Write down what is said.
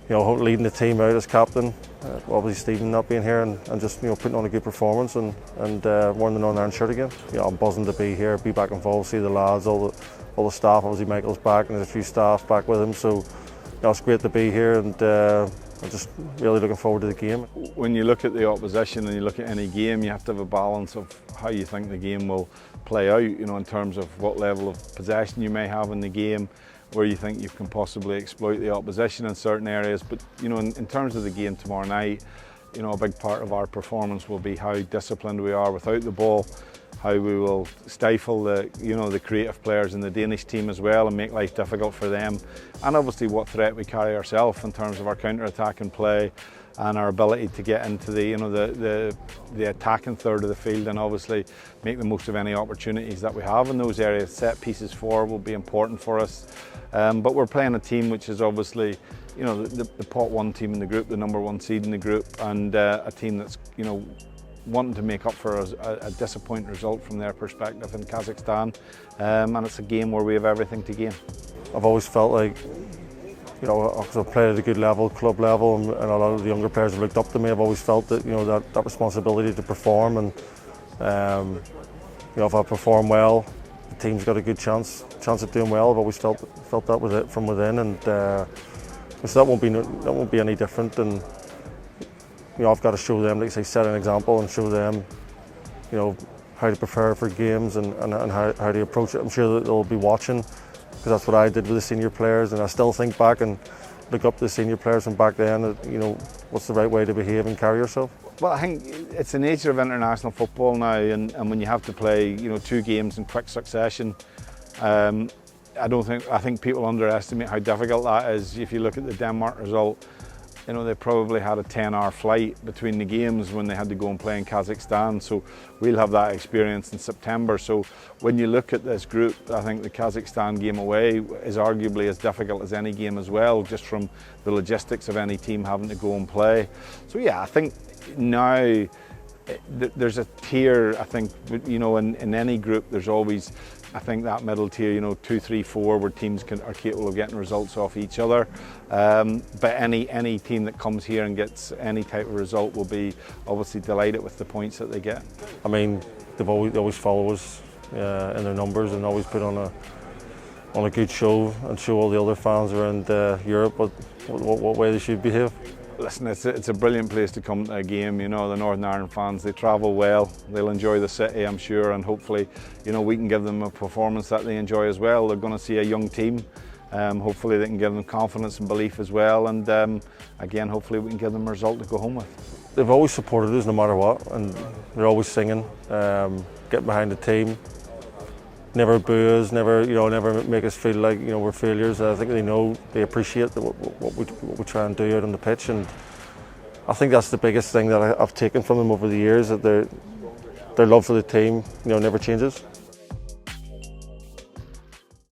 leading the team out as captain. Obviously Stephen not being here and just putting on a good performance and wearing the Northern Ireland shirt again. I'm buzzing to be here, be back involved, see the lads, all the staff. Obviously Michael's back and there's a few staff back with him, so it's great to be here and I'm just really looking forward to the game. When you look at the opposition and you look at any game, you have to have a balance of how you think the game will play out, in terms of what level of possession you may have in the game, where you think you can possibly exploit the opposition in certain areas. But in terms of the game tomorrow night, a big part of our performance will be how disciplined we are without the ball, how we will stifle the creative players in the Danish team as well and make life difficult for them, and obviously what threat we carry ourselves in terms of our counter-attack and play and our ability to get into the attacking third of the field and obviously make the most of any opportunities that we have in those areas. Set pieces for will be important for us, but we're playing a team which is obviously the pot one team in the group, the number one seed in the group, and a team that's wanting to make up for a disappointing result from their perspective in Kazakhstan, and it's a game where we have everything to gain. I've always felt like, because I've played at a good level, club level, and a lot of the younger players have looked up to me. I've always felt that that responsibility to perform, and if I perform well, the team's got a good chance of doing well. I've always felt that with it from within, and so that won't be any different. And I've got to show them, like I say, set an example and show them, how to prepare for games and how to approach it. I'm sure that they'll be watching, because that's what I did with the senior players, and I still think back and look up to the senior players from back then. What's the right way to behave and carry yourself? Well, I think it's the nature of international football now, and when you have to play, 2 games in quick succession, I think people underestimate how difficult that is. If you look at the Denmark result, they probably had a 10-hour flight between the games when they had to go and play in Kazakhstan, so we'll have that experience in September. So when you look at this group, I think the Kazakhstan game away is arguably as difficult as any game as well, just from the logistics of any team having to go and play. So yeah, I think now there's a tier. I think in any group there's always, I think, that middle tier, 2, 3, 4, where teams are capable of getting results off each other. But any team that comes here and gets any type of result will be obviously delighted with the points that they get. I mean, they always follow us in their numbers and always put on a good show and show all the other fans around Europe what way they should behave. Listen, it's a brilliant place to come to a game. The Northern Ireland fans, they travel well, they'll enjoy the city, I'm sure, and hopefully we can give them a performance that they enjoy as well. They're going to see a young team. Hopefully they can give them confidence and belief as well, and again, hopefully we can give them a result to go home with. They've always supported us no matter what, and they're always singing, getting behind the team. Never boo us, never make us feel like we're failures. I think they appreciate what we try and do out on the pitch, and I think that's the biggest thing that I've taken from them over the years, that their love for the team never changes.